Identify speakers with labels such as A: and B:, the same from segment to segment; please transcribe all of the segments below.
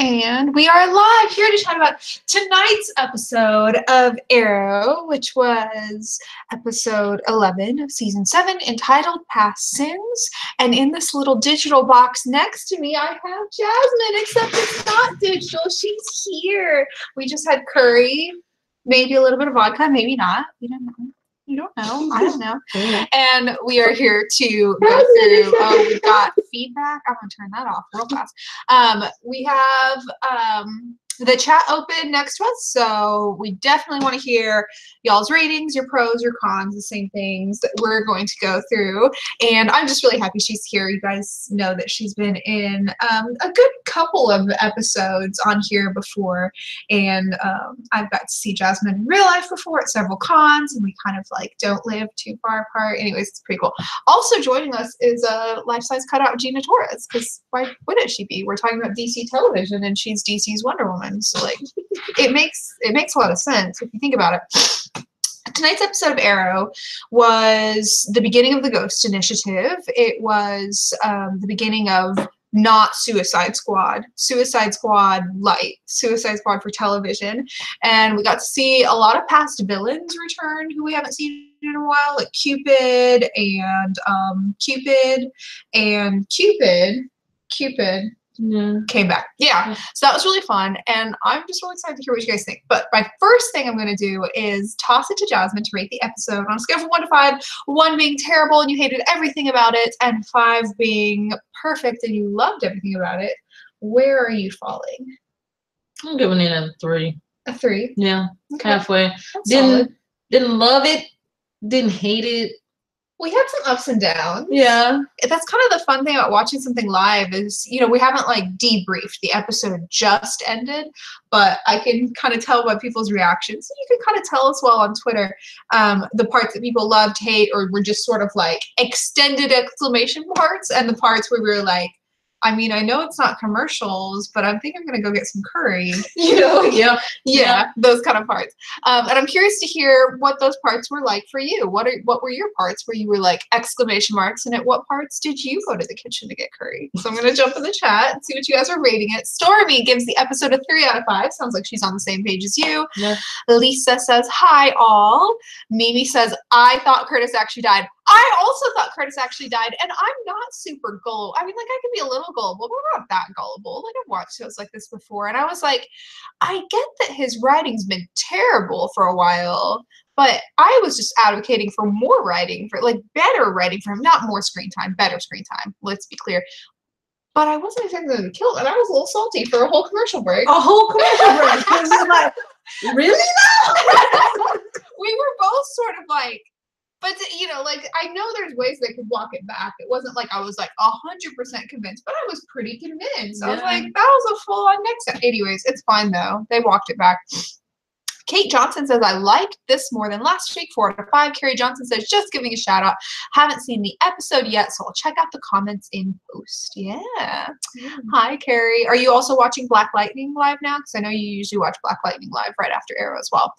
A: And we are live here to chat about tonight's episode of Arrow, which was episode 11 of season 7, entitled Past Sins. And in this little digital box next to me, I have Jasmine, except it's not digital. She's here. We just had curry, maybe a little bit of vodka, maybe not. We don't know. You don't know. I don't know. And we are here to go through. Oh, we've got feedback. I'm going to turn that off real fast. We have the chat open next to us, so we definitely want to hear y'all's ratings, your pros, your cons, the same things that we're going to go through. And I'm just really happy she's here. You guys know that she's been in a good couple of episodes on here before, and I've got to see Jasmine in real life before at several cons, and we kind of like don't live too far apart. Anyways, it's pretty cool. Also joining us is a life-size cutout Gina Torres, because why wouldn't she be? We're talking about DC television, and she's DC's Wonder Woman. So like, it makes a lot of sense if you think about it. Tonight's episode of Arrow was the beginning of the Ghost Initiative. It was the beginning of not Suicide Squad, Suicide Squad Light, Suicide Squad for television. And we got to see a lot of past villains return who we haven't seen in a while, like Cupid came back. Yeah. So that was really fun. And I'm just really excited to hear what you guys think. But my first thing I'm going to do is toss it to Jasmine to rate the episode on a scale from 1 to 5, 1 being terrible and you hated everything about it, and 5 being perfect and you loved everything about it. Where are you falling?
B: I'm giving it a 3.
A: A 3?
B: Yeah.
A: Okay.
B: Halfway.
A: That's
B: Didn't love it. Didn't hate it.
A: We had some ups and downs.
B: Yeah.
A: That's kind of the fun thing about watching something live is, you know, we haven't like debriefed. The episode just ended, but I can kind of tell by people's reactions. You can kind of tell as well on Twitter the parts that people loved, hate, or were just sort of like extended exclamation parts, and the parts where we were like, I mean, I know it's not commercials, but I think I'm going to go get some curry. You know? Yeah, those kind of parts. And I'm curious to hear what those parts were like for you. What were your parts where you were like exclamation marks, and at what parts did you go to the kitchen to get curry? So I'm going to jump in the chat and see what you guys are rating it. Stormy gives the episode a 3 out of 5. Sounds like she's on the same page as you.
B: Yeah.
A: Lisa says, hi all. Mimi says, I thought Curtis actually died. I also thought Curtis actually died, and I'm not super gullible. I mean, like, I can be a little gullible, but I'm not that gullible. Like, I've watched shows like this before, and I was like, I get that his writing's been terrible for a while, but I was just advocating for more writing, for, like, better writing for him, not more screen time, better screen time, let's be clear. But I wasn't expecting them to kill him, and I was a little salty for a whole commercial break.
B: A whole commercial break. Because it's like, really now?
A: We were both sort of like, but, you know, like, I know there's ways they could walk it back. It wasn't like I was, like, 100% convinced, but I was pretty convinced. I was like, that was a full-on next step. Anyways, it's fine, though. They walked it back. Kate Johnson says, I liked this more than last week, 4 out of 5. Carrie Johnson says, just giving a shout out. Haven't seen the episode yet, so I'll check out the comments in post. Yeah. Hi, Carrie. Are you also watching Black Lightning live now? Because I know you usually watch Black Lightning live right after Arrow as well.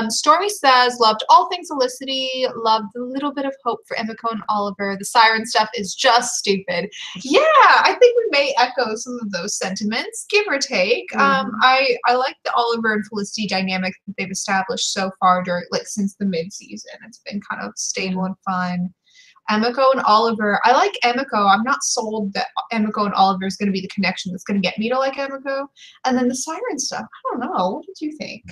A: Stormy says, loved all things Felicity, loved a little bit of hope for Emiko and Oliver. The siren stuff is just stupid. Yeah, I think we may echo some of those sentiments, give or take. I like the Oliver and Felicity dynamic that they've established so far during, like, since the mid-season. It's been kind of stable and fun. Emiko and Oliver, I like Emiko. I'm not sold that Emiko and Oliver is going to be the connection that's going to get me to like Emiko. And then the siren stuff, I don't know. What did you think?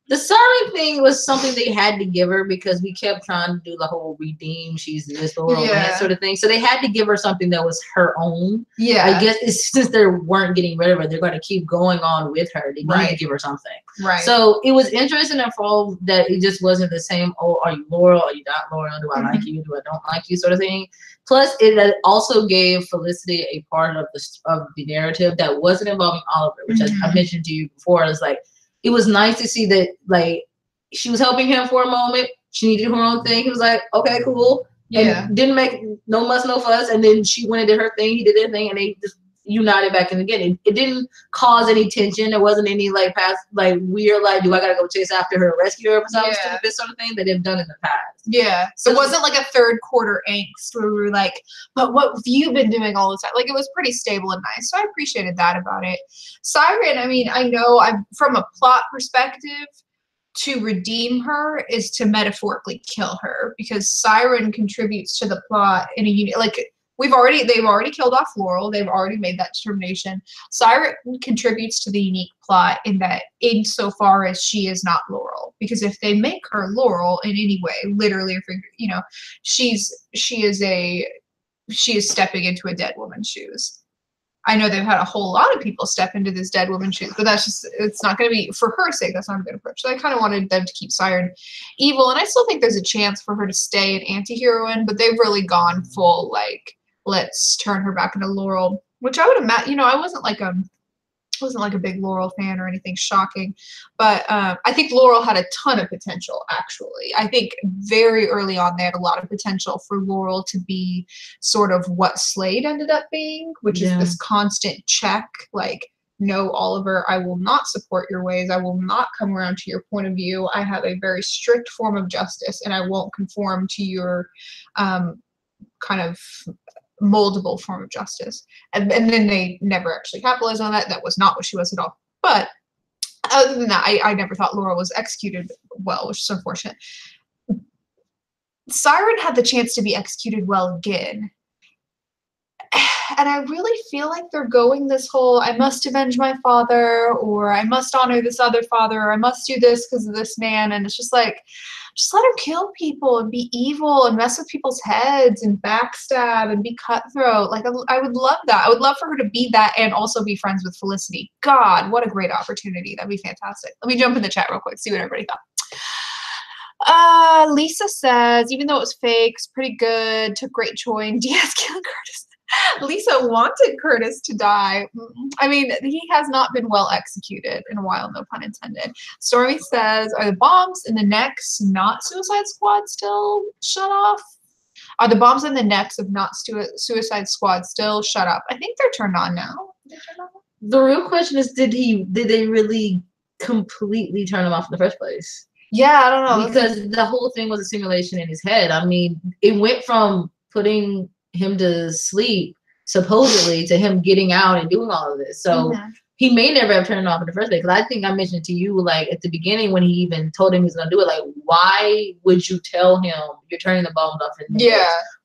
B: The siren thing was something they had to give her because we kept trying to do the whole redeem, she's this or that sort of thing. So they had to give her something that was her own. Yeah. I guess since they weren't getting rid of her, they're going to keep going on with her. They need to give her something. Right. So it was interesting and fall that it just wasn't the same, oh, are you loyal? Are you not loyal? Do I like you? Do I don't like you? Sort of thing. Plus, it also gave Felicity a part of the narrative that wasn't involving Oliver, which I mentioned to you before. It's like, it was nice to see that, like, she was helping him for a moment. She needed her own thing. He was like, okay, cool. Yeah. And didn't make no muss, no fuss. And then she went and did her thing. He did their thing. And they just, united back in again. It didn't cause any tension. There wasn't any like past like weird like do I gotta go chase after her, rescue her, or something this sort of thing that they've done in the past.
A: Yeah, so it wasn't like a third quarter angst where we were like, but what have you been doing all the time? Like it was pretty stable and nice, so I appreciated that about it. Siren, I mean, I know I'm from a plot perspective. To redeem her is to metaphorically kill her because Siren contributes to the plot in a unique like they've already killed off Laurel. They've already made that determination. Siren contributes to the unique plot in that insofar as she is not Laurel. Because if they make her Laurel in any way, literally or figuratively, you know, she is stepping into a dead woman's shoes. I know they've had a whole lot of people step into this dead woman's shoes, but it's not going to be, for her sake, that's not a good approach. So I kind of wanted them to keep Siren evil, and I still think there's a chance for her to stay an anti-heroine, but they've really gone full, like, let's turn her back into Laurel, which I would imagine, you know, I wasn't like a big Laurel fan or anything shocking, but I think Laurel had a ton of potential, actually. I think very early on they had a lot of potential for Laurel to be sort of what Slade ended up being, which is this constant check, like, no, Oliver, I will not support your ways. I will not come around to your point of view. I have a very strict form of justice, and I won't conform to your kind of moldable form of justice. And then they never actually capitalized on that. That was not what she was at all. But other than that, I never thought Laura was executed well, which is unfortunate. Siren had the chance to be executed well again. And I really feel like they're going this whole, I must avenge my father, or I must honor this other father, or I must do this because of this man. And it's just like, just let her kill people and be evil and mess with people's heads and backstab and be cutthroat. Like, I would love that. I would love for her to be that and also be friends with Felicity. God, what a great opportunity. That'd be fantastic. Let me jump in the chat real quick, see what everybody thought. Lisa says, even though it was fake, it's pretty good. Took great joy in Diaz killing Curtis. Lisa wanted Curtis to die. I mean, he has not been well executed in a while, no pun intended. Stormy says, are the bombs in the necks not Suicide Squad still shut off? Are the bombs in the necks of not Suicide Squad still shut up? I think they're turned on now.
B: The real question is, did they really completely turn them off in the first place?
A: Yeah, I don't know.
B: Because the whole thing was a simulation in his head. I mean, it went from putting him to sleep supposedly to him getting out and doing all of this, so he may never have turned it off in the first place. Because I think I mentioned to you, like, at the beginning when he even told him he's gonna do it, like, why would you tell him you're turning the bombs off?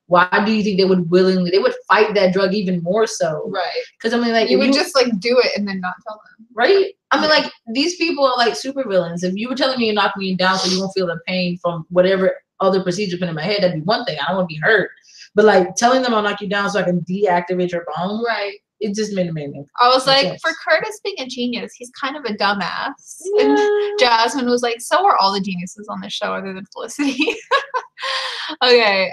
B: Why do you think they would fight that drug even more so?
A: Right.
B: Because I mean, like,
A: you would just like do it and then not tell them,
B: right? I mean, like, these people are like super villains. If you were telling me you're knocking me down so you won't feel the pain from whatever other procedure put in my head, that'd be one thing. I don't want to be hurt. But like telling them I'll knock you down so I can deactivate your bomb,
A: right?
B: It just made me.
A: I was like, sense. For Curtis being a genius, he's kind of a dumbass. Yeah. And Jasmine was like, so are all the geniuses on this show other than Felicity. Okay.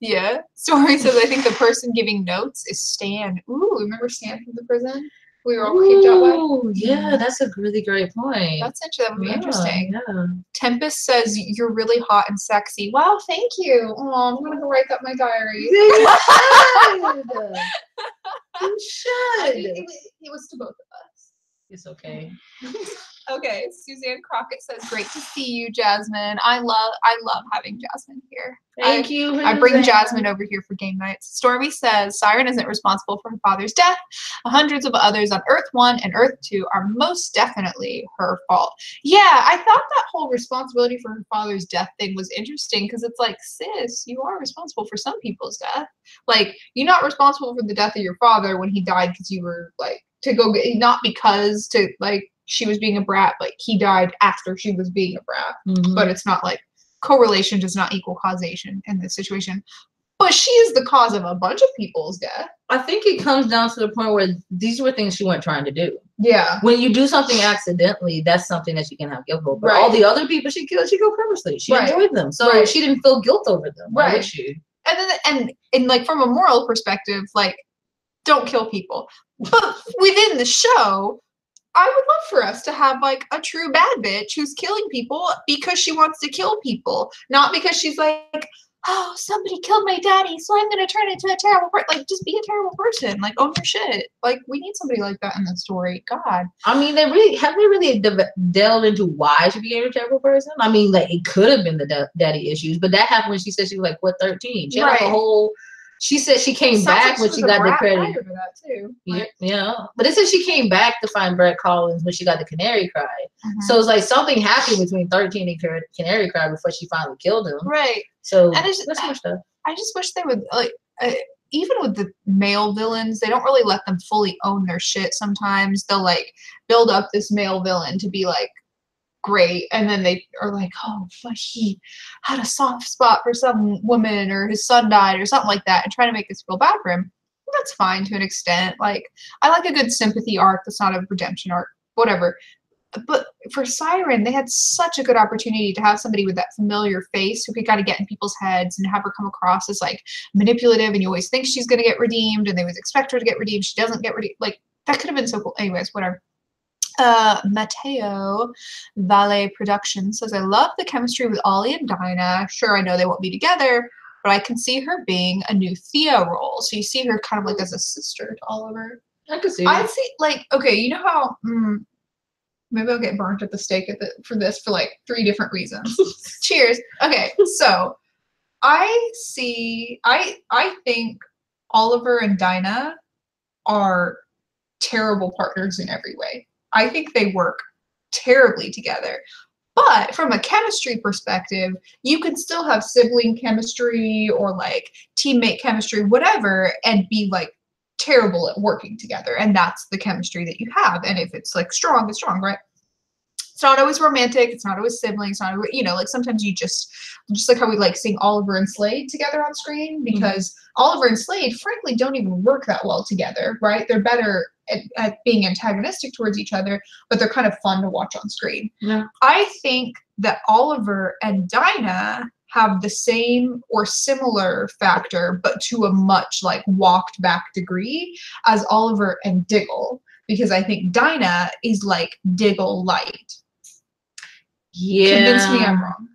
A: Yeah. Story says, I think the person giving notes is Stan. Ooh, remember Stan from the prison? We were all creeped out by.
B: Oh, yeah, that's a really great point.
A: That would be interesting.
B: Yeah.
A: Tempest says, you're really hot and sexy. Wow, thank you. Oh, I'm going to go write that in my diary.
B: You should.
A: It was to both of us.
B: It's okay.
A: Okay, Suzanne Crockett says, great to see you, Jasmine. I love having Jasmine here.
B: Thank you.
A: I bring Jasmine over here for game nights. Stormy says, Siren isn't responsible for her father's death. Hundreds of others on Earth 1 and Earth 2 are most definitely her fault. Yeah, I thought that whole responsibility for her father's death thing was interesting because it's like, sis, you are responsible for some people's death. Like, you're not responsible for the death of your father when he died because you were like, not because she was being a brat, like he died after she was being a brat. But it's not like correlation does not equal causation in this situation. But she is the cause of a bunch of people's death.
B: I think it comes down to the point where these were things she wasn't trying to do.
A: Yeah.
B: When you do something accidentally, that's something that you can have guilt over. But all the other people she killed purposely. She enjoyed them. So she didn't feel guilt over them. Why would she?
A: And like from a moral perspective, like, don't kill people. But within the show, I would love for us to have like a true bad bitch who's killing people because she wants to kill people, not because she's like, oh, somebody killed my daddy, so I'm gonna turn into a terrible person. Like, just be a terrible person. Like, own your shit. Like, we need somebody like that in the story. God.
B: I mean, they really delved into why she became a terrible person. I mean, like, it could have been the daddy issues, but that happened when she said she was like, what, 13? She had like a whole. She said she came back when she got the credit.
A: For that too.
B: Yeah, but it said she came back to find Brett Collins when she got the Canary Cry. So it's like something happened between 13 and Canary Cry before she finally killed him.
A: Right.
B: So that's more stuff.
A: I just wish they would like. Even with the male villains, they don't really let them fully own their shit. Sometimes they'll like build up this male villain to be like great, and then they are like, oh, but he had a soft spot for some woman, or his son died, or something like that, and try to make us feel bad for him. That's fine to an extent. Like, I like a good sympathy arc that's not a redemption arc, whatever. But for Siren, they had such a good opportunity to have somebody with that familiar face who could kind of get in people's heads and have her come across as like manipulative, and you always think she's going to get redeemed, and they always expect her to get redeemed. She doesn't get redeemed. Like, that could have been so cool. Anyways, whatever. Mateo Valle Productions says, I love the chemistry with Ollie and Dinah. Sure, I know they won't be together, but I can see her being a new Thea role. So you see her kind of like as a sister to Oliver.
B: I could see.
A: I'd see, like, okay, you know how maybe I'll get burnt at the stake for this for like 3 different reasons. Cheers. Okay, so I think Oliver and Dinah are terrible partners in every way. I think they work terribly together. But from a chemistry perspective, you can still have sibling chemistry or like teammate chemistry, whatever, and be like terrible at working together. And that's the chemistry that you have. And if it's like strong, it's strong, right? It's not always romantic. It's not always siblings. It's not always, you know, like sometimes you just like how we like seeing Oliver and Slade together on screen, because Oliver and Slade, frankly, don't even work that well together, right? They're better at being antagonistic towards each other, but they're kind of fun to watch on screen.
B: Yeah.
A: I think that Oliver and Dinah have the same or similar factor, but to a much like walked back degree as Oliver and Diggle, because I think Dinah is like Diggle light.
B: Yeah.
A: Convince me I'm wrong.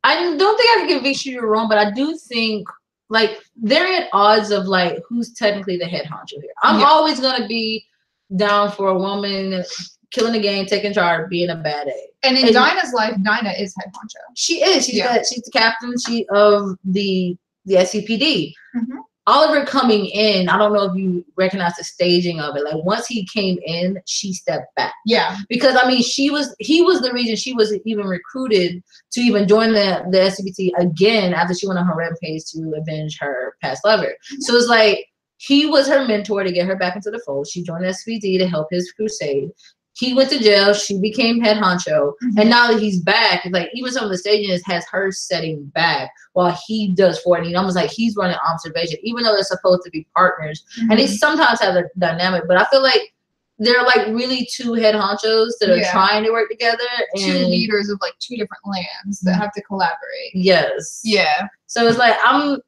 B: I don't think I can convince you you're wrong, but I do think like they're at odds of like who's technically the head honcho here. I'm always gonna be down for a woman killing the game, taking charge, being a bad egg.
A: And in Dinah's life, Dinah is head honcho.
B: She is. She's the captain. Of the SCPD. Oliver coming in, I don't know if you recognize the staging of it. Like once he came in, she stepped back.
A: Yeah.
B: Because I mean, he was the reason she was even recruited to even join the SCPD again after she went on her rampage to avenge her past lover. So it's like he was her mentor to get her back into the fold. She joined the SCPD to help his crusade. He went to jail. She became head honcho. And now that he's back, it's like even some of the staging has her setting back while he does for it. And almost like he's running observation, even though they're supposed to be partners. And they sometimes have a dynamic, but I feel like they're like really 2 head honchos that are trying to work together. And
A: 2 leaders of like 2 different lands that have to collaborate.
B: Yes.
A: Yeah.
B: So it's like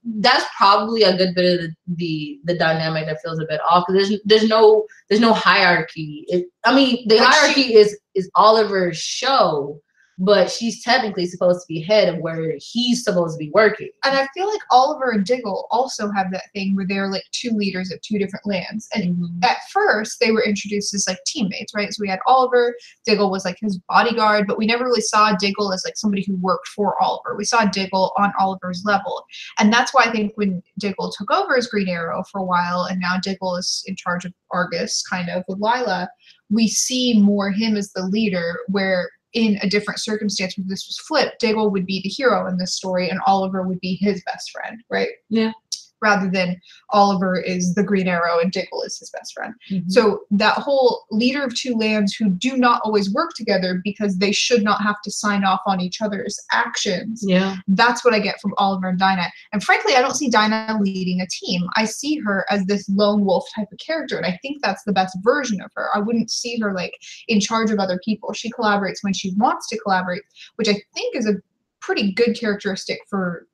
B: that's probably a good bit of the dynamic that feels a bit off, because there's no hierarchy. The hierarchy is Oliver's show, but she's technically supposed to be head of where he's supposed to be working.
A: And I feel like Oliver and Diggle also have that thing where they're like 2 leaders of 2 different lands. And at first they were introduced as like teammates, right? So we had Oliver, Diggle was like his bodyguard, but we never really saw Diggle as like somebody who worked for Oliver. We saw Diggle on Oliver's level. And that's why I think when Diggle took over as Green Arrow for a while, and now Diggle is in charge of Argus kind of with Lila, we see more him as the leader, where in a different circumstance where this was flipped, Diggle would be the hero in this story and Oliver would be his best friend, right?
B: Yeah.
A: Rather than Oliver is the Green Arrow and Diggle is his best friend. So that whole leader of 2 lands who do not always work together because they should not have to sign off on each other's actions.
B: Yeah.
A: That's what I get from Oliver and Dinah. And frankly, I don't see Dinah leading a team. I see her as this lone wolf type of character. And I think that's the best version of her. I wouldn't see her like in charge of other people. She collaborates when she wants to collaborate, which I think is a pretty good characteristic for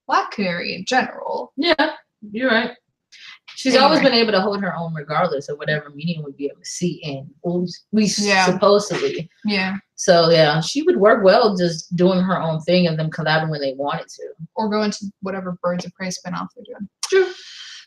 A: Black Canary in general.
B: Yeah, you're right. She's always been able to hold her own regardless of whatever media would be able to see in. We supposedly.
A: Yeah.
B: So yeah, she would work well just doing her own thing and them collabing when they wanted to.
A: Or go into whatever Birds of Prey spinoff they're doing. True.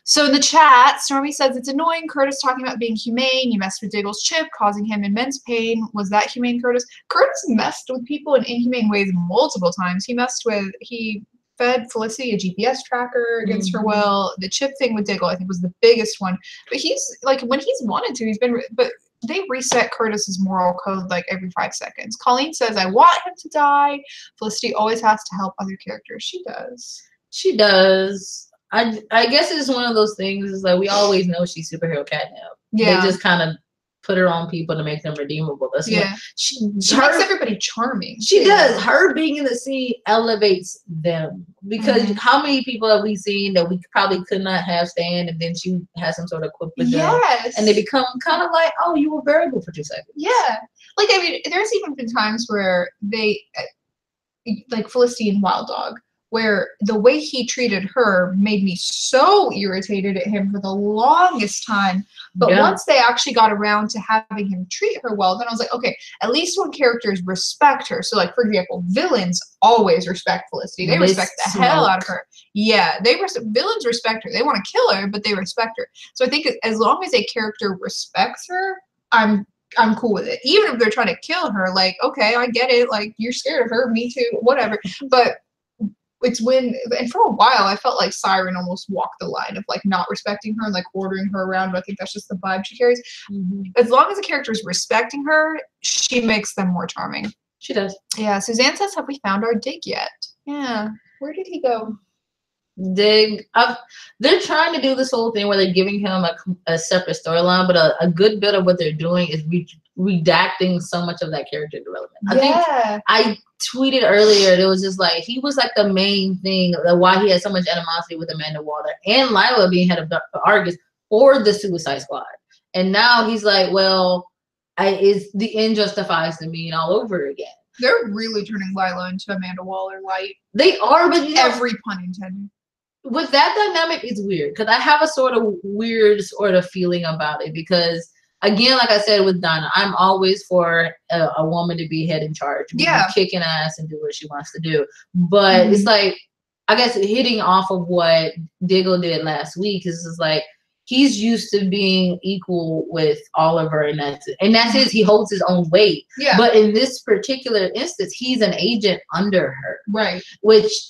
A: So in the chat, Stormy says it's annoying. Curtis talking about being humane. You messed with Diggle's chip, causing him immense pain. Was that humane, Curtis? Curtis messed with people in inhumane ways multiple times. He fed Felicity a GPS tracker against her will. The chip thing with Diggle, I think, was the biggest one. But he's like, when he's wanted to, but they reset Curtis's moral code like every 5 seconds. Colleen says, I want him to die. Felicity always has to help other characters. She does.
B: She does. I guess it's one of those things is like we always know she's superhero catnip. Yeah. They just kind of put her on people to make them redeemable. That's
A: she makes everybody charming.
B: She does. Her being in the scene elevates them because how many people have we seen that we probably could not have stand and then she has some sort of quip with them and they become kind of like, oh, you were variable for 2 seconds.
A: Yeah. Like, I mean, there's even been times where they, like Felicity and Wild Dog, where the way he treated her made me so irritated at him for the longest time. But once they actually got around to having him treat her well, then I was like, okay, at least when characters respect her. So, like, for example, villains always respect Felicity. They respect the hell out of her. Yeah, villains respect her. They want to kill her, but they respect her. So I think as long as a character respects her, I'm cool with it. Even if they're trying to kill her, like, okay, I get it. Like, you're scared of her, me too, whatever. But it's and for a while I felt like Siren almost walked the line of like not respecting her and like ordering her around, but I think that's just the vibe she carries. As long as a character is respecting her, she makes them more charming.
B: She does.
A: Yeah. Suzanne says, have we found our Dig yet? Yeah. Where did he go?
B: Dig. They're trying to do this whole thing where they're giving him a separate storyline, but a good bit of what they're doing is redacting so much of that character development. I think I tweeted earlier, it was just like he was like the main thing why he had so much animosity with Amanda Waller and Lila being head of Argus or the Suicide Squad. And now he's like, well, the end justifies the mean all over again.
A: They're really turning Lila into Amanda Waller light.
B: They are, but
A: every pun intended.
B: With that dynamic, it's weird because I have a sort of feeling about it because, again, like I said with Donna, I'm always for a woman to be head in charge, kicking ass and do what she wants to do. But it's like, I guess hitting off of what Diggle did last week is just like he's used to being equal with Oliver, and that's he holds his own weight. Yeah. But in this particular instance, he's an agent under her,
A: right?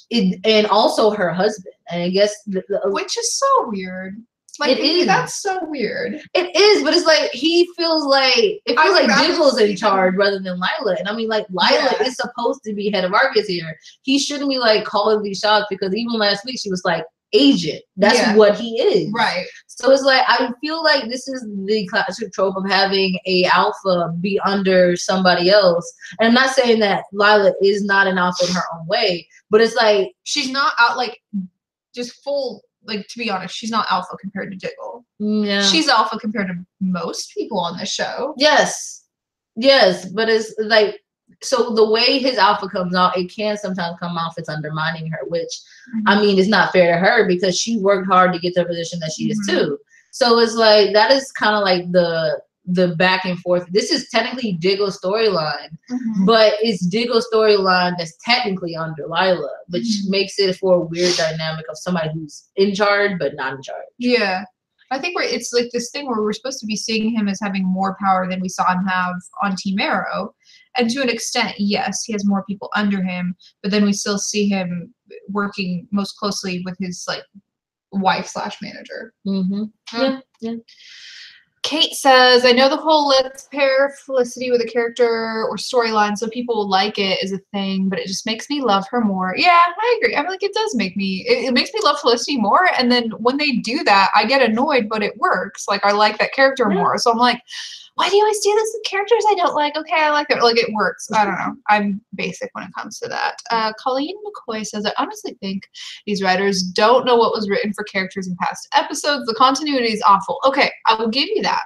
B: And also her husband. And I guess
A: which is so weird. Like, it is. That's so weird.
B: It is, but it's like he feels like Diggle's in charge rather than Lila. And I mean, like Lila is supposed to be head of Argus here. He shouldn't be like calling these shots because even last week she was like agent. That's what he is.
A: Right.
B: So it's like I feel like this is the classic trope of having a alpha be under somebody else. And I'm not saying that Lila is not an alpha in her own way, but it's like
A: she's not out like just full. Like, to be honest, she's not alpha compared to Diggle. Yeah. She's alpha compared to most people on this show.
B: Yes, but it's like, so the way his alpha comes out, it can sometimes come off as undermining her, which, I mean, is not fair to her because she worked hard to get to the position that she is too. So it's like, that is kind of like the back and forth. This is technically Diggle's storyline, but it's Diggle's storyline that's technically under Lila, which makes it for a weird dynamic of somebody who's in charge but not in charge.
A: Yeah. I think it's like this thing where we're supposed to be seeing him as having more power than we saw him have on Team Arrow. And to an extent, yes, he has more people under him, but then we still see him working most closely with his like wife/manager.
B: Yeah.
A: Kate says, I know the whole let's pair Felicity with a character or storyline so people will like it is a thing, but it just makes me love her more. Yeah, I agree. I mean, like, it does make me, it makes me love Felicity more. And then when they do that, I get annoyed, but it works. Like, I like that character more. So I'm like, why do you always do this with characters I don't like? Okay, I like it. Like, it works. I don't know. I'm basic when it comes to that. Colleen McCoy says, I honestly think these writers don't know what was written for characters in past episodes. The continuity is awful. Okay, I will give you that.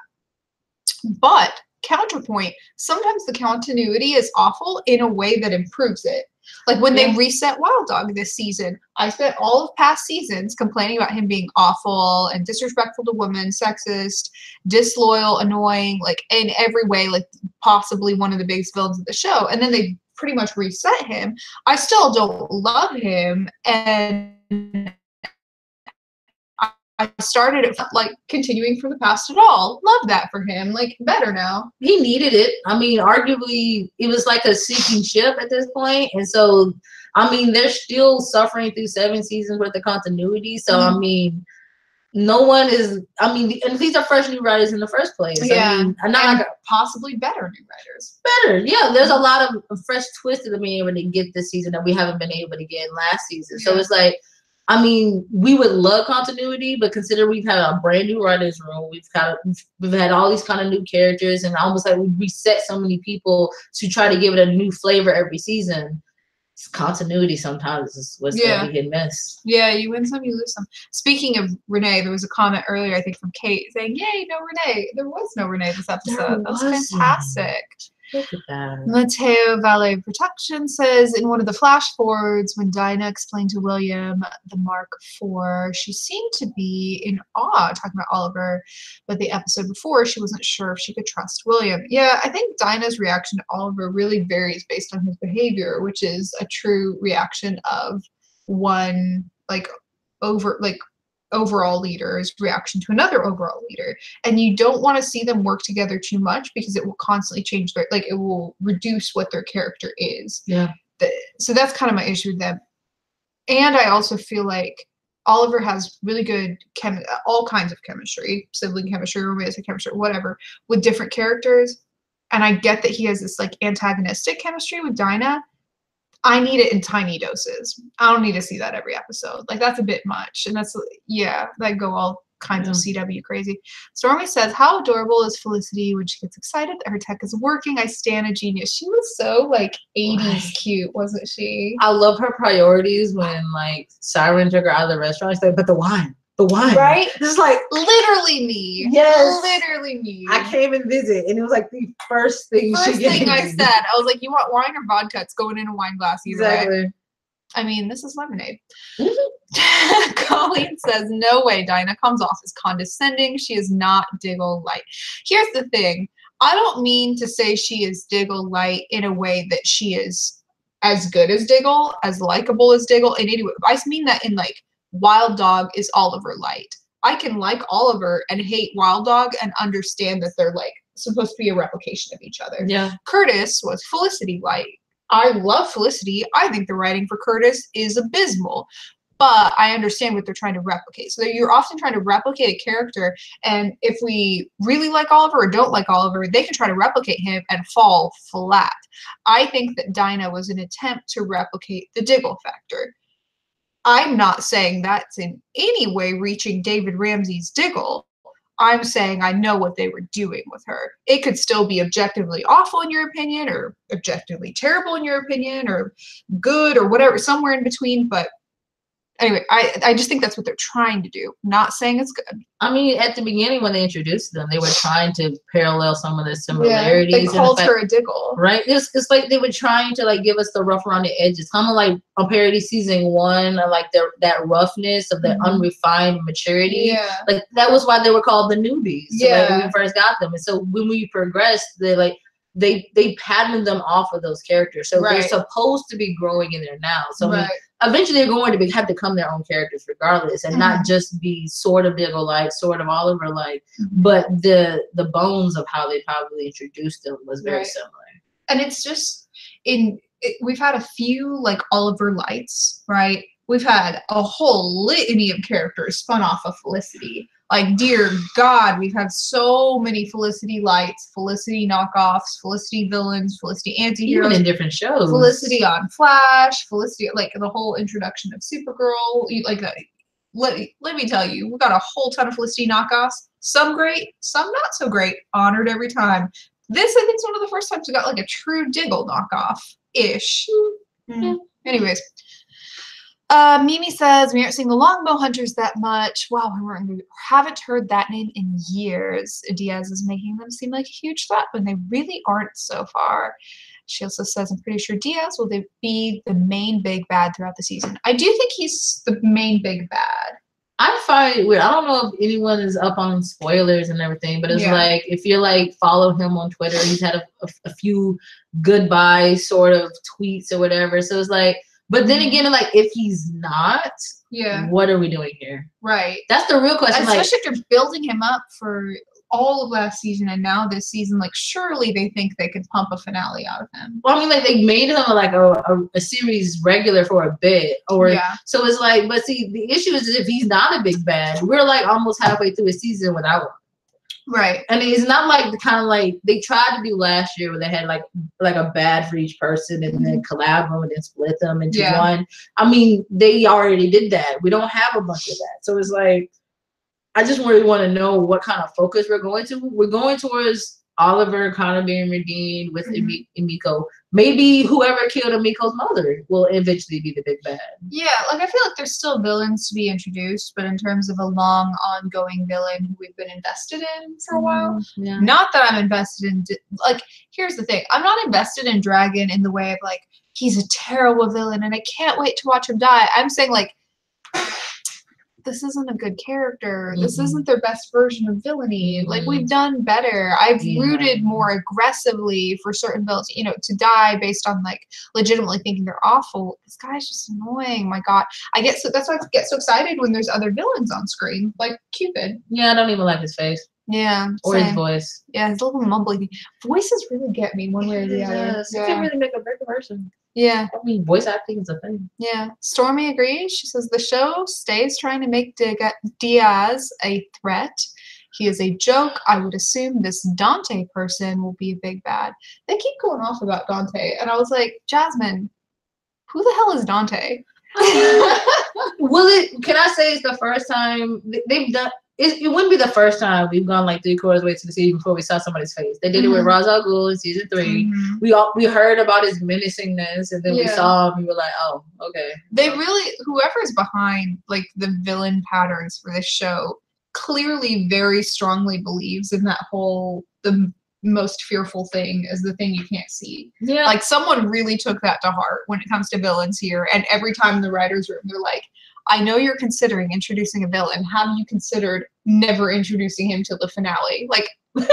A: But, counterpoint, sometimes the continuity is awful in a way that improves it. Like when they reset Wild Dog this season, I spent all of past seasons complaining about him being awful and disrespectful to women, sexist, disloyal, annoying, like in every way, like possibly one of the biggest villains of the show. And then they pretty much reset him. I still don't love him, and I started it like continuing from the past at all. Love that for him. Like better now.
B: He needed it. I mean, arguably, it was like a sinking ship at this point, and so I mean, they're still suffering through 7 seasons worth of continuity. So I mean, no one is. I mean, and these are fresh new writers in the first place.
A: Yeah,
B: I mean,
A: not like possibly better new writers.
B: Better, yeah. There's a lot of fresh twists that being able to get this season that we haven't been able to get last season. So it's like, I mean, we would love continuity, but consider we've had a brand new writers room. We've had all these kind of new characters, and almost like we reset so many people to try to give it a new flavor every season. It's continuity sometimes is what's gonna be hit and miss.
A: Yeah, you win some, you lose some. Speaking of Renee, there was a comment earlier, I think, from Kate saying, "Yay, no Renee." There was no Renee this episode. That was fantastic.
B: Look at that.
A: Mateo Valet Protection says, in one of the flash forwards, when Dinah explained to William the Mark IV, she seemed to be in awe, talking about Oliver, but the episode before, she wasn't sure if she could trust William. Yeah, I think Dinah's reaction to Oliver really varies based on his behavior, which is a true reaction of one, overall leader's reaction to another overall leader, and you don't want to see them work together too much because it will constantly change their, like, it will reduce what their character is. So that's kind of my issue with them. And I also feel like Oliver has really good all kinds of chemistry, sibling chemistry, romantic chemistry, whatever, with different characters, and I get that he has this like antagonistic chemistry with Dinah. I need it in tiny doses. I don't need to see that every episode. Like, that's a bit much. And that's, that go all kinds of CW crazy. Stormy says, how adorable is Felicity when she gets excited that her tech is working? I stan a genius. She was so, like, 80s cute, wasn't she?
B: I love her priorities when, like, Siren took her out of the restaurant. She's like, but the wine.
A: Right?
B: This is like
A: literally me.
B: Yes.
A: Literally me.
B: I came and visit, and it was like the first thing
A: I said. I was like, you want wine or vodka? It's going in a wine glass either way. I mean, this is lemonade. Colleen says, no way, Dinah comes off as condescending. She is not Diggle light. Here's the thing. I don't mean to say she is Diggle light in a way that she is as good as Diggle, as likable as Diggle in any way. I mean that in like, Wild Dog is Oliver light. I can like Oliver and hate Wild Dog and understand that they're like supposed to be a replication of each other.
B: Yeah.
A: Curtis was Felicity light. I love Felicity. I think the writing for Curtis is abysmal, but I understand what they're trying to replicate. So you're often trying to replicate a character, and if we really like Oliver or don't like Oliver, they can try to replicate him and fall flat. I think that Dinah was an attempt to replicate the Diggle factor. I'm not saying that's in any way reaching David Ramsey's Diggle. I'm saying I know what they were doing with her. It could still be objectively awful in your opinion, or objectively terrible in your opinion, or good, or whatever, somewhere in between. But anyway, I just think that's what they're trying to do. Not saying it's good.
B: I mean, at the beginning when they introduced them, they were trying to parallel some of the similarities.
A: They called her a Diggle.
B: Right? It's like they were trying to like give us the rough around the edges. Kind of like on Parody season 1, like that roughness of the unrefined maturity.
A: Yeah.
B: Like that was why they were called the newbies. So,
A: yeah.
B: Like, when we first got them. And so when we progressed, they patterned them off of those characters. So they're supposed to be growing in there now. So I mean, eventually they're going to have to become their own characters regardless, and not just be sort of Diggle-like, sort of Oliver-like, but the bones of how they probably introduced them was very similar.
A: And it's just, we've had a few like Oliver lights, right? We've had a whole litany of characters spun off of Felicity. Like, dear God, we've had so many Felicity lights, Felicity knockoffs, Felicity villains, Felicity anti-heroes.
B: Even in different shows.
A: Felicity on Flash, Felicity, like the whole introduction of Supergirl. Like that. Let me tell you, we got a whole ton of Felicity knockoffs. Some great, some not so great. Honored every time. This, I think, is one of the first times we got like a true Diggle knockoff-ish. Anyways. Mimi says, we aren't seeing the Longbow Hunters that much. Wow, we haven't heard that name in years. Diaz is making them seem like a huge threat when they really aren't so far. She also says, I'm pretty sure Diaz will be the main big bad throughout the season. I do think he's the main big bad.
B: I find it weird. I don't know if anyone is up on spoilers and everything, but it's like, if you like follow him on Twitter, he's had a few goodbye sort of tweets or whatever. So it's like, but then again, like, if he's not, what are we doing here?
A: Right.
B: That's the real question.
A: Especially if you're building him up for all of last season and now this season, like, surely they think they could pump a finale out of him.
B: Well, I mean, like, they made him like a series regular for a bit, or so it's like. But see, the issue is if he's not a big bad, we're like almost halfway through a season without him.
A: Right.
B: And it's not like the kind of like they tried to do last year where they had like a bad for each person and then collab them and then split them into one. I mean, they already did that. We don't have a bunch of that. So it's like, I just really want to know what kind of focus we're going to. We're going towards Oliver kind of being redeemed with Emiko. Maybe whoever killed Emiko's mother will eventually be the big bad. Yeah,
A: like I feel like there's still villains to be introduced, but in terms of a long, ongoing villain who we've been invested in for a while, not that I'm invested in. Like, here's the thing: I'm not invested in Dragon in the way of like he's a terrible villain and I can't wait to watch him die. I'm saying like, this isn't a good character. This isn't their best version of villainy. Like, we've done better. I've rooted more aggressively for certain villains, you know, to die based on like legitimately thinking they're awful. This guy's just annoying. My God, that's why I get so excited when there's other villains on screen, like Cupid.
B: Yeah, I don't even like his face.
A: Yeah,
B: or his voice.
A: Yeah, his little mumbly voices really get me one way or the other.
B: You can really make a big person.
A: Yeah.
B: I mean, voice acting is a thing.
A: Yeah. Stormy agrees. She says the show stays trying to make Diaz a threat. He is a joke. I would assume this Dante person will be a big bad. They keep going off about Dante, and I was like, Jasmine, who the hell is Dante?
B: Can I say it's the first time they've done? It wouldn't be the first time we've gone like 3/4 way to the season before we saw somebody's face. They did it with Ra's al Ghul in season 3. We heard about his menacingness, and then we saw him. We were like, oh, okay.
A: They really, whoever's behind like the villain patterns for this show, clearly very strongly believes in that whole the most fearful thing is the thing you can't see. Yeah, like someone really took that to heart when it comes to villains here. And every time in the writers' room, they're like, I know you're considering introducing a villain. Have you considered never introducing him till the finale? Like a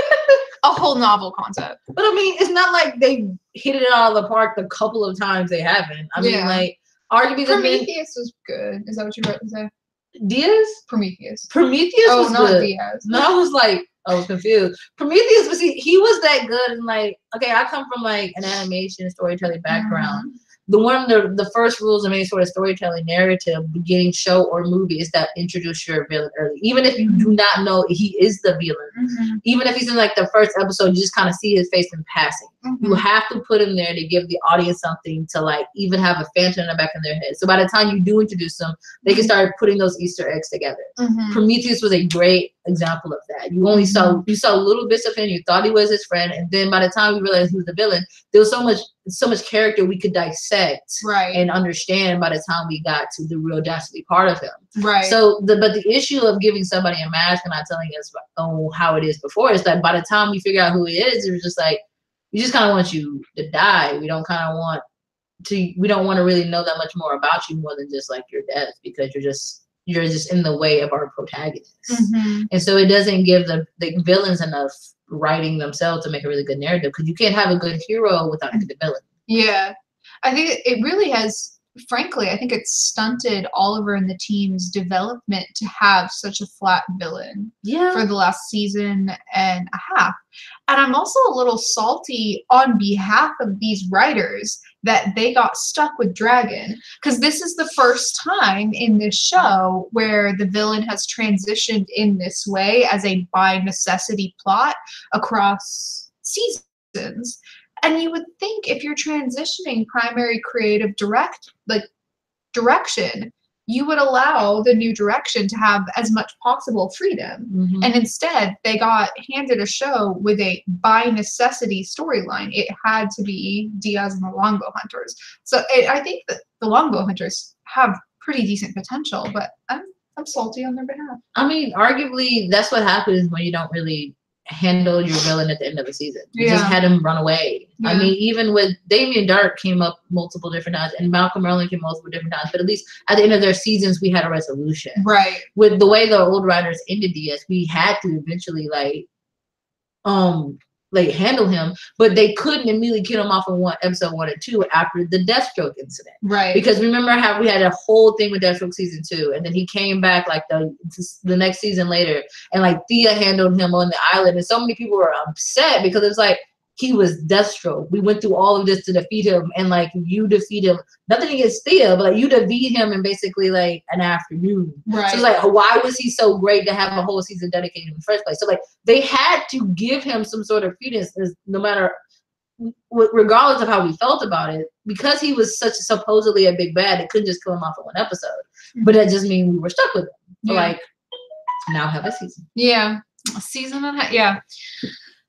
A: whole novel concept.
B: But I mean, it's not like they hit it out of the park the couple of times they haven't. I mean, like, arguably
A: Prometheus was good. Is that what you're about to say?
B: Diaz?
A: Prometheus.
B: Prometheus was
A: not
B: good.
A: Diaz.
B: No, I was confused. Prometheus was he was that good, and like, okay, I come from like an animation storytelling background. The first rules of any sort of storytelling narrative, beginning show or movie, is that introduce your villain early. Even if you do not know he is the villain, even if he's in like the first episode, you just kind of see his face in passing. You have to put him there to give the audience something to like even have a phantom in the back of their head. So by the time you do introduce them, they can start putting those Easter eggs together. Prometheus was a great example of that. You only saw little bits of him. You thought he was his friend, and then by the time we realized he was the villain, there was so much character we could dissect and understand by the time we got to the real dastardly part of him.
A: Right.
B: So but the issue of giving somebody a mask and not telling us how it is before is that by the time we figure out who he is, it was just like, we just kind of want you to die. We don't want to really know that much more about you more than just like your death, because you're just in the way of our protagonist. And so it doesn't give the villains enough writing themselves to make a really good narrative, because you can't have a good hero without a good villain.
A: Yeah, I think it really has. Frankly, I think it's stunted Oliver and the team's development to have such a flat villain for the last season and a half. And I'm also a little salty on behalf of these writers that they got stuck with Dragon, because this is the first time in this show where the villain has transitioned in this way as a by necessity plot across seasons. And you would think if you're transitioning primary creative direction, you would allow the new direction to have as much possible freedom. And instead, they got handed a show with a by necessity storyline. It had to be Diaz and the Longbow Hunters. So I think that the Longbow Hunters have pretty decent potential, but I'm salty on their behalf.
B: I mean, arguably, that's what happens when you don't really handle your villain at the end of the season. You just had him run away. I mean, even with Damien Dark came up multiple different times, and Malcolm Merlin came multiple different times, but at least at the end of their seasons, we had a resolution. Right. With the way the old writers ended DS, we had to eventually handle him, but they couldn't immediately kill him off in episode 1 and 2 after the Deathstroke incident. Right. Because remember how we had a whole thing with Deathstroke season 2, and then he came back like the next season later, and like Thea handled him on the island, and so many people were upset because it's like he was Deathstroke. We went through all of this to defeat him, and like you defeat him. Nothing against Thea, but like you defeat him in basically like an afternoon. Right. So it's like, why was he so great to have a whole season dedicated in the first place? So like they had to give him some sort of credence, no matter, regardless of how we felt about it, because he was such supposedly a big bad. It couldn't just kill him off in one episode. But that just means we were stuck with him. So like now have a season.
A: Yeah, a season and a half. Yeah.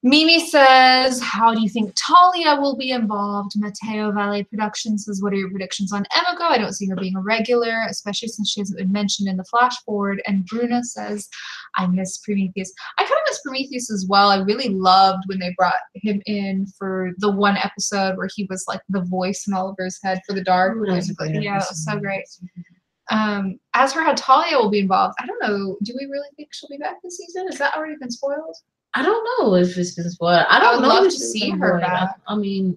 A: Mimi says, how do you think Talia will be involved? Mateo Valle Productions says, what are your predictions on Emiko? I don't see her being a regular, especially since she hasn't been mentioned in the flash forward. And Bruna says, I miss Prometheus. I kind of miss Prometheus as well. I really loved when they brought him in for the one episode where he was like the voice in Oliver's head for the dark. Ooh, yeah, that was so great. As for how Talia will be involved, I don't know. Do we really think she'll be back this season? Has that already been spoiled?
B: I don't know if it's been spoiled. I would love to see her
A: back.
B: I mean,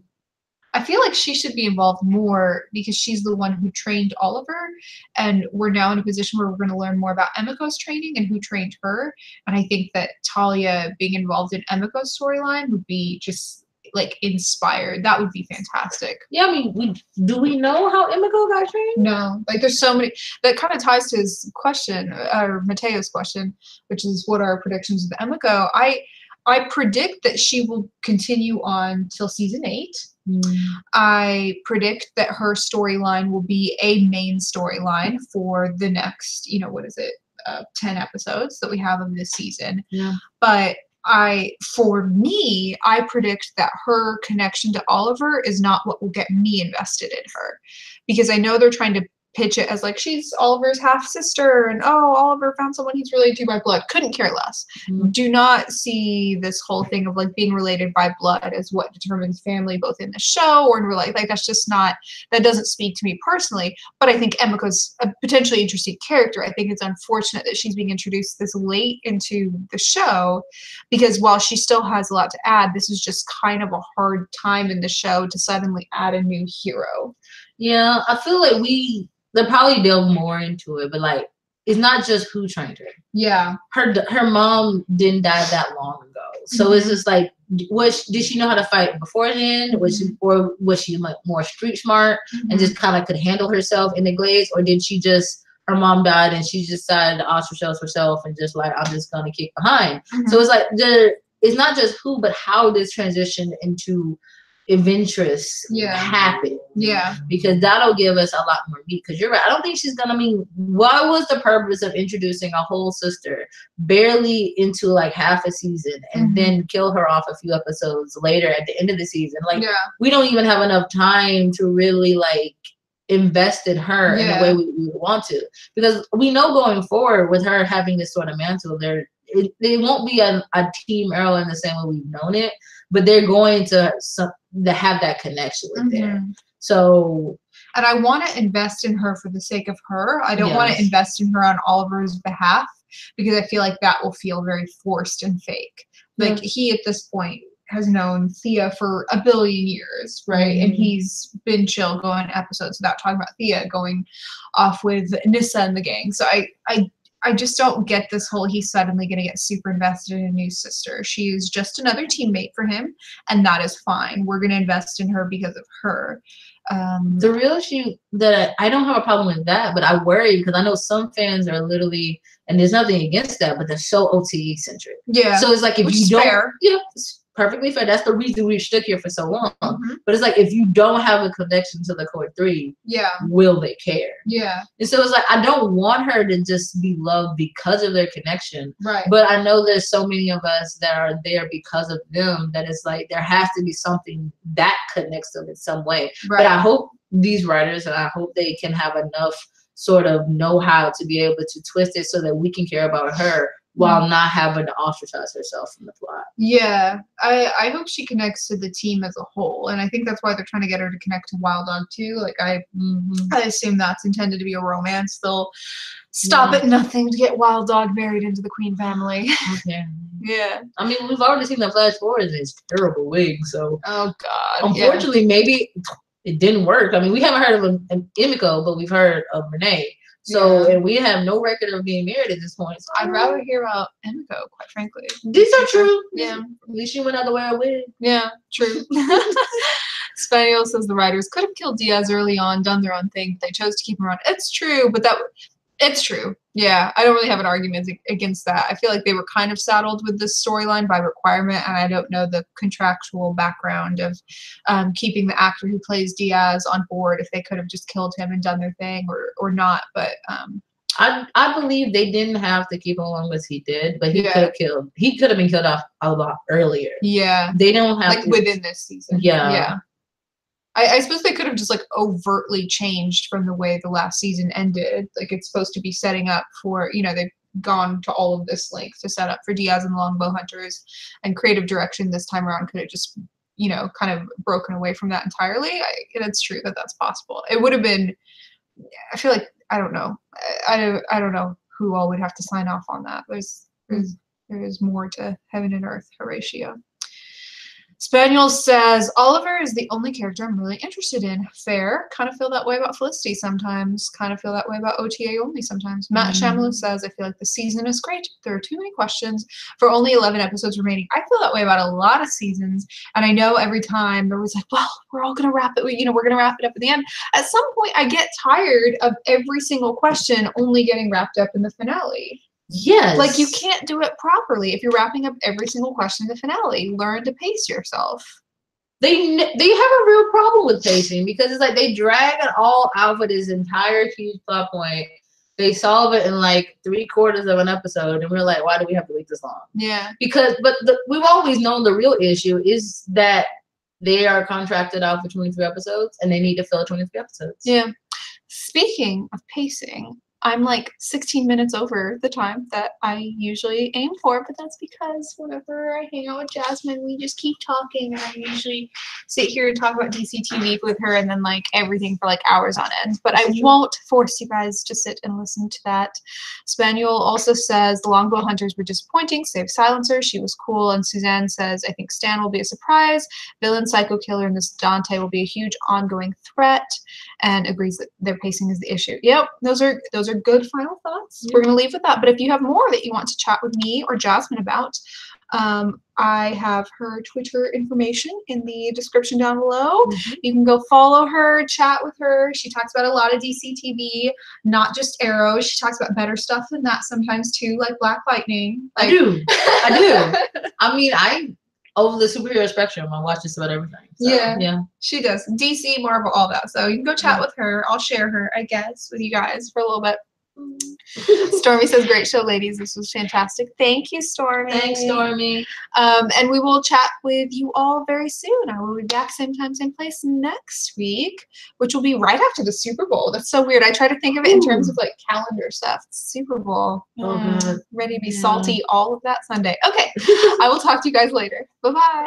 A: I feel like she should be involved more because she's the one who trained Oliver, and we're now in a position where we're going to learn more about Emiko's training and who trained her. And I think that Talia being involved in Emiko's storyline would be just like inspired. That would be fantastic.
B: Yeah, I mean, do we know how Emiko got trained?
A: No, like there's so many. That kind of ties to his question, or Mateo's question, which is what are our predictions with Emiko? I predict that she will continue on till season 8. I predict that her storyline will be a main storyline for the next, 10 episodes that we have of this season. Yeah. But for me, I predict that her connection to Oliver is not what will get me invested in her, because I know they're trying to pitch it as like she's Oliver's half sister, and Oliver found someone he's related to by blood. Couldn't care less. Do not see this whole thing of like being related by blood as what determines family, both in the show or in real life. Like that's just not, that doesn't speak to me personally. But I think Emiko's a potentially interesting character. I think it's unfortunate that she's being introduced this late into the show, because while she still has a lot to add, this is just kind of a hard time in the show to suddenly add a new hero.
B: Yeah, I feel like they'll probably delve more into it, but like it's not just who trained her. Yeah, her mom didn't die that long ago, so it's just like, did she know how to fight beforehand? Was she like more street smart and just kind of could handle herself in the glades, or did she just, her mom died and she just decided to ostracize herself and just like, I'm just gonna kick behind? So it's like it's not just who, but how this transition into adventurous happen. Yeah, because that'll give us a lot more meat. Because you're right, I don't think she's gonna what was the purpose of introducing a whole sister barely into like half a season and then kill her off a few episodes later at the end of the season? Like we don't even have enough time to really like invest in her in the way we would want to, because we know going forward with her having this sort of mantle, it won't be a Team Arrow in the same way we've known it, but they're going to have that connection with there. So, and I want to invest in her for the sake of her. I don't want to invest in her on Oliver's behalf, because I feel like that will feel very forced and fake. Like he at this point has known Thea for a billion years, right? And he's been chill going episodes without talking about Thea going off with Nyssa and the gang. So I just don't get this whole, he's suddenly going to get super invested in a new sister. She is just another teammate for him, and that is fine. We're going to invest in her because of her. The real issue that I don't have a problem with that, but I worry because I know some fans are literally, and there's nothing against that, but they're so OTE centric. Yeah. So it's like, if you don't, it's perfectly fair. That's the reason we've stuck here for so long. But it's like, if you don't have a connection to the core 3, will they care? Yeah. And so it's like, I don't want her to just be loved because of their connection. Right. But I know there's so many of us that are there because of them, that it's like there has to be something that connects them in some way. Right. But I hope these writers, and I hope they can have enough sort of know-how to be able to twist it so that we can care about her while not having to ostracize herself from the plot.
A: Yeah, I hope she connects to the team as a whole, and I think that's why they're trying to get her to connect to Wild Dog too. Like I assume that's intended to be a romance. They'll stop at nothing to get Wild Dog married into the Queen family.
B: Okay.
A: Yeah.
B: I mean, we've already seen the flash forward in his terrible wig, so.
A: Oh God.
B: Unfortunately, maybe it didn't work. I mean, we haven't heard of Emiko, but we've heard of Renee. So, and we have no record of being married at this point. So
A: I'd rather hear about Emiko, quite frankly.
B: These are true.
A: Yeah.
B: At least she went out to wear a wig.
A: Yeah, true. Spaniel says the writers could have killed Diaz early on, done their own thing, but they chose to keep him around. It's true, but it's true. Yeah, I don't really have an argument against that. I feel like they were kind of saddled with this storyline by requirement, and I don't know the contractual background of keeping the actor who plays Diaz on board, if they could have just killed him and done their thing or not. But
B: I believe they didn't have to keep him along as he did, but he could have been killed off a lot earlier.
A: Yeah,
B: they don't have
A: like within this season.
B: Yeah.
A: I suppose they could have just like overtly changed from the way the last season ended. Like it's supposed to be setting up for, they've gone to all of this length to set up for Diaz and the Longbow Hunters, and creative direction this time around could have just, kind of broken away from that entirely. It's true that that's possible. It would have been, I feel like, I don't know. I don't know who all would have to sign off on that. There's more to heaven and earth, Horatio. Spaniel says, Oliver is the only character I'm really interested in. Fair. Kind of feel that way about Felicity sometimes. Kind of feel that way about OTA only sometimes. Matt Shyamalan says, I feel like the season is great. There are too many questions for only 11 episodes remaining. I feel that way about a lot of seasons. And I know every time there was like, well, we're all going to wrap it. We're going to wrap it up at the end. At some point, I get tired of every single question only getting wrapped up in the finale.
B: Yes.
A: Like, you can't do it properly if you're wrapping up every single question in the finale. Learn to pace yourself.
B: They have a real problem with pacing, because it's like they drag it all out for this entire huge plot point. They solve it in like 3/4 of an episode, and we're like, why do we have to wait this long?
A: Yeah.
B: Because, we've always known the real issue is that they are contracted out for 23 episodes, and they need to fill 23 episodes.
A: Yeah. Speaking of pacing, I'm like 16 minutes over the time that I usually aim for, but that's because whenever I hang out with Jasmine, we just keep talking, and I usually sit here and talk about DC TV with her and then like everything for like hours on end. But I won't force you guys to sit and listen to that. Spaniel also says the Longbow Hunters were disappointing, save Silencer. She was cool. And Suzanne says, I think Stan will be a surprise. Villain Psycho Killer and this Dante will be a huge ongoing threat, and agrees that their pacing is the issue. Yep, those are good final thoughts. We're going to leave with that. But if you have more that you want to chat with me or Jasmine about, I have her Twitter information in the description down below. You can go follow her, chat with her. She talks about a lot of DC TV, not just Arrow. She talks about better stuff than that sometimes too, like Black Lightning. Like,
B: I do. I mean, over the superhero spectrum, I watch just about everything. So, yeah,
A: she does. DC, Marvel, all that. So you can go chat with her. I'll share her, I guess, with you guys for a little bit. Stormy says, great show, ladies. This was fantastic. Thank you, Stormy.
B: Thanks, Stormy.
A: And we will chat with you all very soon. I will be back same time, same place next week, which will be right after the Super Bowl. That's so weird. I try to think of it in terms of like calendar stuff. It's Super Bowl. Ready to be salty all of that Sunday. Okay. I will talk to you guys later. Bye-bye.